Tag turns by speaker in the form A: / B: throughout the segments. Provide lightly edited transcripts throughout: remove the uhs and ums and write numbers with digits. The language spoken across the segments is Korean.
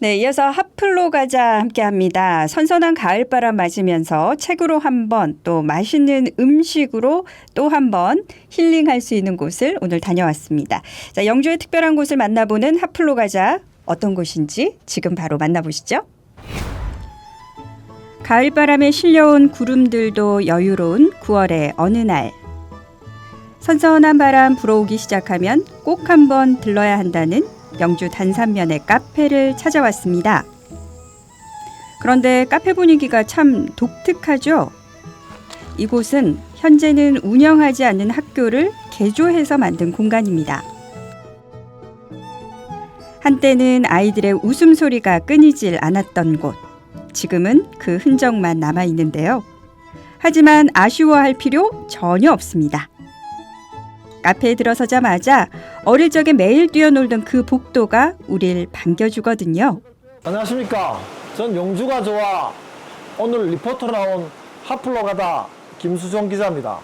A: 네, 이어서 핫플로 가자 함께합니다. 선선한 가을바람 맞으면서 책으로 한 번, 또 맛있는 음식으로 또 한 번 힐링할 수 있는 곳을 오늘 다녀왔습니다. 자, 영주의 특별한 곳을 만나보는 핫플로 가자. 어떤 곳인지 지금 바로 만나보시죠. 가을바람에 실려온 구름들도 여유로운 9월의 어느 날. 선선한 바람 불어오기 시작하면 꼭 한번 들러야 한다는 영주 단산면의 카페를 찾아왔습니다. 그런데 카페 분위기가 참 독특하죠? 이곳은 현재는 운영하지 않는 학교를 개조해서 만든 공간입니다. 한때는 아이들의 웃음소리가 끊이질 않았던 곳. 지금은 그 흔적만 남아있는데요. 하지만 아쉬워할 필요 전혀 없습니다. 카페에 들어서자마자 어릴 적에 매일 뛰어놀던 그 복도가 우릴 반겨주거든요.
B: 안녕하십니까. 전 영주가 좋아 오늘 리포터로 나온 핫플로 가다 김수종 기자입니다.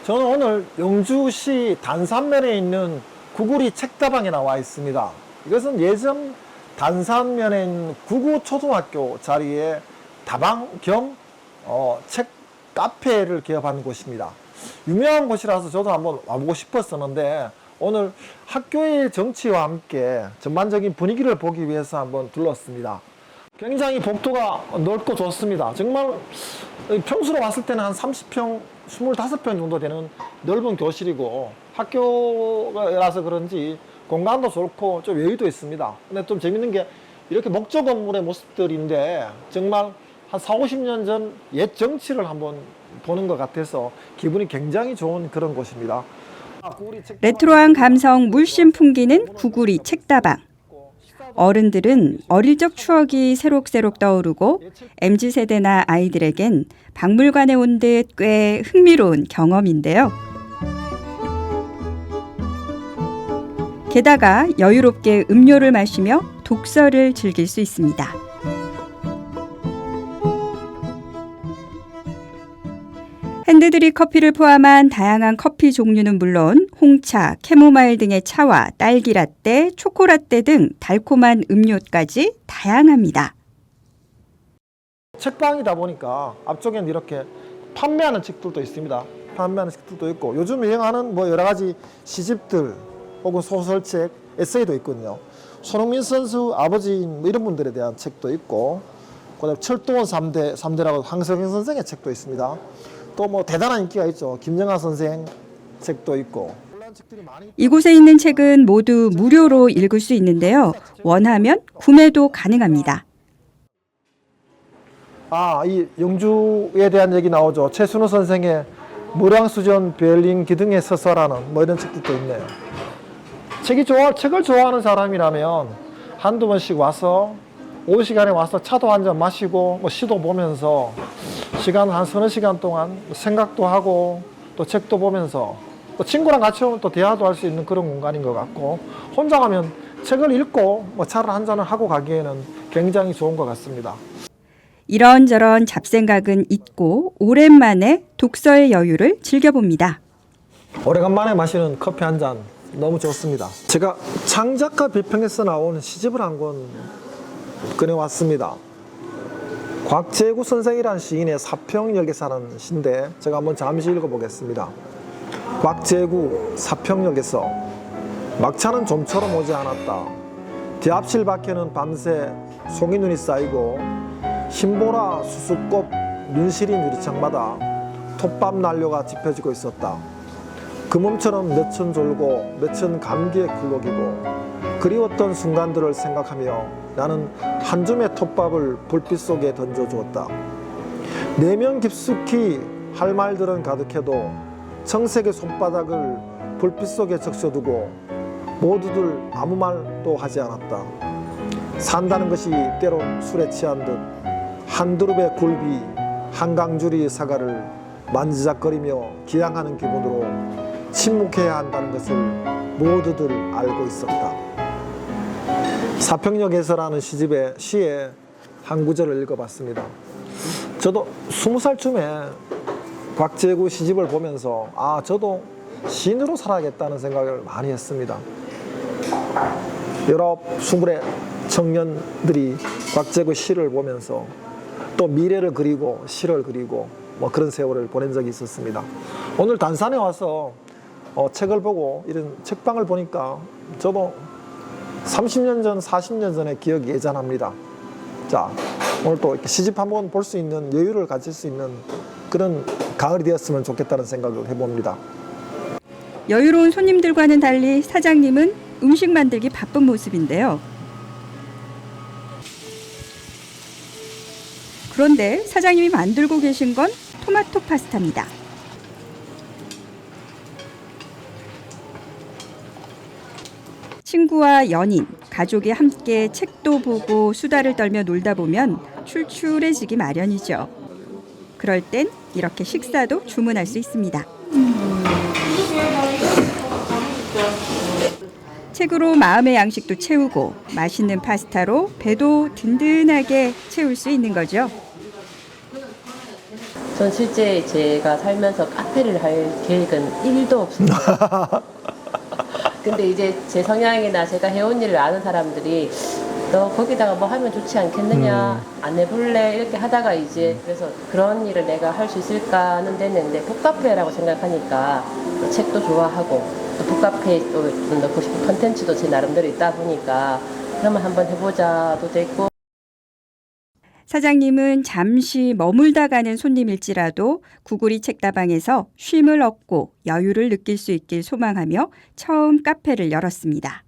B: 저는 오늘 영주시 단산면에 있는 구구리 책다방에 나와 있습니다. 이것은 예전 단산면에 있는 구구초등학교 자리에 다방 겸 책 카페를 개업한 곳입니다. 유명한 곳이라서 저도 한번 와보고 싶었었는데 오늘 학교의 정치와 함께 전반적인 분위기를 보기 위해서 한번 둘렀습니다. 굉장히 복도가 넓고 좋습니다. 정말 평수로 봤을 때는 한 30평, 25평 정도 되는 넓은 교실이고 학교라서 그런지 공간도 좋고 좀 여유도 있습니다. 근데 좀 재밌는 게 이렇게 목조 건물의 모습들인데 정말 한 40, 50년 전 옛 정치를 한번 보는 것 같아서 기분이 굉장히 좋은 그런 곳입니다.
A: 레트로한 감성 물씬 풍기는 구구리 책다방. 어른들은 어릴 적 추억이 새록새록 떠오르고 MZ세대나 아이들에겐 박물관에 온 듯 꽤 흥미로운 경험인데요. 게다가 여유롭게 음료를 마시며 독서를 즐길 수 있습니다. 핸드드립 커피를 포함한 다양한 커피 종류는 물론 홍차, 캐모마일 등의 차와 딸기라떼, 초코라떼 등 달콤한 음료까지 다양합니다.
B: 책방이다 보니까 앞쪽에는 이렇게 판매하는 책들도 있습니다. 판매하는 책들도 있고 요즘 유행하는 뭐 여러 가지 시집들 혹은 소설책, 에세이도 있거든요. 손흥민 선수 아버지인 뭐 이런 분들에 대한 책도 있고 그다음에 철도원 3대라고 황석영 선생의 책도 있습니다. 또 뭐 대단한 인기가 있죠. 김영하 선생 책도 있고.
A: 이곳에 있는 책은 모두 무료로 읽을 수 있는데요. 원하면 구매도 가능합니다.
B: 이 영주에 대한 얘기 나오죠. 최순호 선생의 무량수전 베를린 기둥에 서서라는 뭐 이런 책들도 있네요. 책을 좋아하는 사람이라면 한두 번씩 와서 오후 시간에 와서 차도 한 잔 마시고 뭐 시도 보면서 시간 한 서너 시간 동안 생각도 하고 또 책도 보면서 또 친구랑 같이 오면 또 대화도 할 수 있는 그런 공간인 것 같고 혼자 가면 책을 읽고 뭐 차를 한 잔을 하고 가기에는 굉장히 좋은 것 같습니다.
A: 이런저런 잡생각은 잊고 오랜만에 독서의 여유를 즐겨봅니다.
B: 오래간만에 마시는 커피 한 잔 너무 좋습니다. 제가 창작가 비평에서 나온 시집을 한 권 꺼내왔습니다. 곽재구 선생이라는 시인의 사평역에사는 시인데 제가 한번 잠시 읽어보겠습니다. 곽재구 사평역에서 막차는 좀처럼 오지 않았다. 대합실 밖에는 밤새 송이눈이 쌓이고 흰보라 수수꽃 눈시린 유리창마다 톱밥 난로가 지펴지고 있었다. 금음처럼 몇천 졸고 몇천 감기에 굴곡이고 그리웠던 순간들을 생각하며 나는 한 줌의 톱밥을 불빛 속에 던져주었다. 내면 깊숙이 할 말들은 가득해도 청색의 손바닥을 불빛 속에 적셔두고 모두들 아무 말도 하지 않았다. 산다는 것이 때론 술에 취한 듯 한 두릅의 굴비 한 강줄이 사과를 만지작거리며 기양하는 기분으로 침묵해야 한다는 것을 모두들 알고 있었다. 사평역에서라는 시의 한 구절을 읽어봤습니다. 저도 20살쯤에 곽재구 시집을 보면서 저도 시인으로 살아야겠다는 생각을 많이 했습니다. 19, 20에 청년들이 곽재구 시를 보면서 또 미래를 그리고 시를 그리고 뭐 그런 세월을 보낸 적이 있었습니다. 오늘 단산에 와서 책을 보고 이런 책방을 보니까 저도 30년 전, 40년 전의 기억이 예전합니다. 자, 오늘 또 이렇게 시집 한번 볼 수 있는 여유를 가질 수 있는 그런 가을이 되었으면 좋겠다는 생각을 해봅니다.
A: 여유로운 손님들과는 달리 사장님은 음식 만들기 바쁜 모습인데요. 그런데 사장님이 만들고 계신 건 토마토 파스타입니다. 친구와 연인, 가족이 함께 책도 보고 수다를 떨며 놀다 보면 출출해지기 마련이죠. 그럴 땐 이렇게 식사도 주문할 수 있습니다. 책으로 마음의 양식도 채우고 맛있는 파스타로 배도 든든하게 채울 수 있는 거죠.
C: 전 실제 제가 살면서 카페를 할 계획은 1도 없습니다. 근데 이제 제 성향이나 제가 해온 일을 아는 사람들이 너 거기다가 뭐 하면 좋지 않겠느냐, 안 해볼래? 이렇게 하다가 이제 그래서 그런 일을 내가 할 수 있을까는 됐는데 북카페라고 생각하니까 또 책도 좋아하고 또 북카페에 또 좀 넣고 싶은 컨텐츠도 제 나름대로 있다 보니까 그러면 한번 해보자도 됐고.
A: 사장님은 잠시 머물다 가는 손님일지라도 구구리 책다방에서 쉼을 얻고 여유를 느낄 수 있길 소망하며 처음 카페를 열었습니다.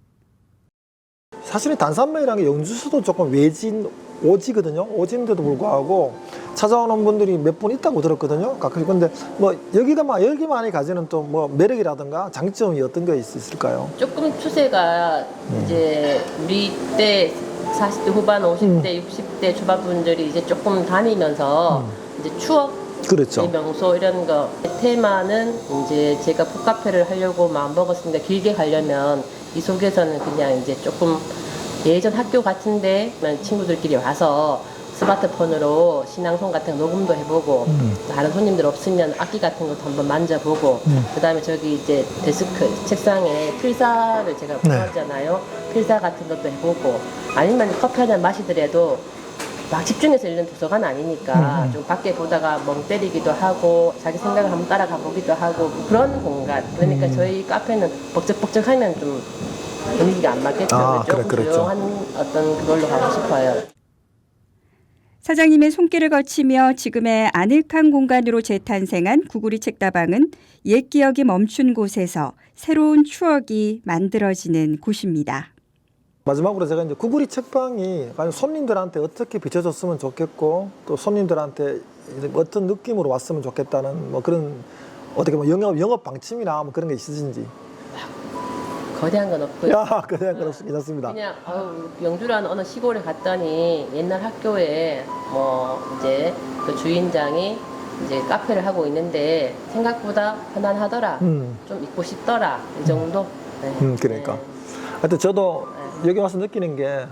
B: 사실은 단산면이라는 게 영주에서도 조금 외진 오지거든요. 오지인데도 불구하고 찾아오는 분들이 몇 분 있다고 들었거든요. 가끔. 근데 뭐 여기만이 가지는 또 뭐 매력이라든가 장점이 어떤 게 있을까요?
C: 조금 추세가 이제 우리 때 40대 후반, 50대, 60대 초반 분들이 이제 조금 다니면서 이제 추억,
B: 그렇죠.
C: 명소 이런 거 테마는 이제 제가 북카페를 하려고 마음 먹었습니다. 길게 가려면 이 속에서는 그냥 이제 조금 예전 학교 같은데 친구들끼리 와서 스마트폰으로 신앙송 같은 거 녹음도 해보고 다른 손님들 없으면 악기 같은 것도 한번 만져보고 그다음에 저기 이제 데스크 책상에 필사를 제가 보았잖아요. 필사 같은 것도 해보고 아니면 커피 한 잔 마시더라도 막 집중해서 읽는 도서관 아니니까 좀 밖에 보다가 멍 때리기도 하고 자기 생각을 한번 따라가 보기도 하고 그런 공간. 그러니까 저희 카페는 벅적벅적하면 좀 분위기가 안 맞겠죠. 조금
B: 그렇죠.
C: 조용한 어떤 그걸로 가고 싶어요.
A: 사장님의 손길을 거치며 지금의 아늑한 공간으로 재탄생한 구구리 책다방은 옛 기억이 멈춘 곳에서 새로운 추억이 만들어지는 곳입니다.
B: 마지막으로 제가 이제 구구리 책방이 과연 손님들한테 어떻게 비춰줬으면 좋겠고 또 손님들한테 어떤 느낌으로 왔으면 좋겠다는 뭐 그런 어떻게 뭐 영업 방침이나 뭐 그런 게 있으신지.
C: 거대한 건 없고요.
B: 야, 그냥 괜찮습니다.
C: 그냥 영주라는 어느 시골에 갔더니 옛날 학교에 뭐 이제 그 주인장이 이제 카페를 하고 있는데 생각보다 편안하더라. 좀 있고 싶더라. 이 정도. 네.
B: 그러니까. 하여튼 저도 여기 와서 느끼는 게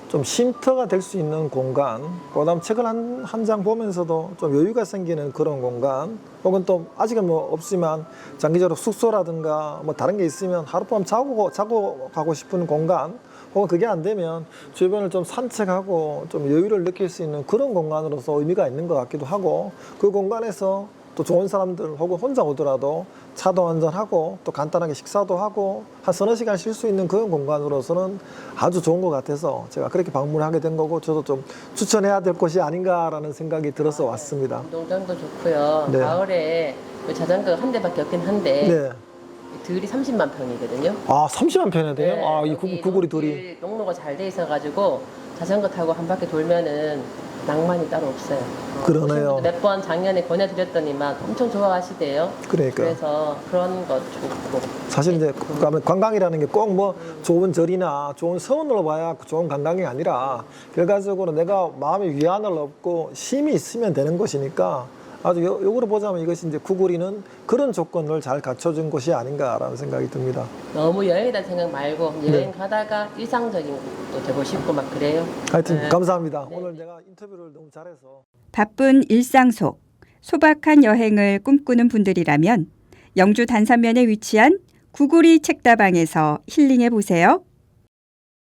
B: 좀 쉼터가 될 수 있는 공간, 그다음 책을 한 장 보면서도 좀 여유가 생기는 그런 공간, 혹은 또 아직은 뭐 없지만 장기적으로 숙소라든가 뭐 다른 게 있으면 하룻밤 자고 가고 싶은 공간, 혹은 그게 안 되면 주변을 좀 산책하고 좀 여유를 느낄 수 있는 그런 공간으로서 의미가 있는 것 같기도 하고, 그 공간에서 또 좋은 사람들 혹은 혼자 오더라도 차도 한잔하고 또 간단하게 식사도 하고 한 서너 시간 쉴 수 있는 그런 공간으로서는 아주 좋은 것 같아서 제가 그렇게 방문하게 된 거고, 저도 좀 추천해야 될 곳이 아닌가라는 생각이 들어서 왔습니다.
C: 운동장도 좋고요.
B: 네.
C: 가을에 그 자전거가 한 대밖에 없긴 한데
B: 네.
C: 들이 30만 평이거든요.
B: 아, 30만 편에 돼요?
C: 네,
B: 아, 이
C: 여기
B: 구구리 들이.
C: 농로가 잘 돼 있어가지고 자전거 타고 한 바퀴 돌면은 낭만이 따로 없어요.
B: 그러네요.
C: 몇 번 작년에 권해드렸더니만 엄청 좋아하시대요.
B: 그러니까.
C: 그래서 그런 것 좋고.
B: 사실 이제 관광이라는 게 꼭 뭐 좋은 절이나 좋은 서원으로 봐야 좋은 관광이 아니라 결과적으로 내가 마음의 위안을 얻고 쉼이 있으면 되는 것이니까 아주 역으로 보자면 이것이 이제 구구리는 그런 조건을 잘 갖춰준 곳이 아닌가라는 생각이 듭니다.
C: 너무 여행이라는 생각 말고 여행 가다가 일상적인 것도 되고 싶고 막 그래요.
B: 하여튼
C: 네.
B: 감사합니다.
C: 네.
B: 오늘 내가 인터뷰를 너무 잘해서.
A: 바쁜 일상 속 소박한 여행을 꿈꾸는 분들이라면 영주 단산면에 위치한 구구리 책다방에서 힐링해 보세요.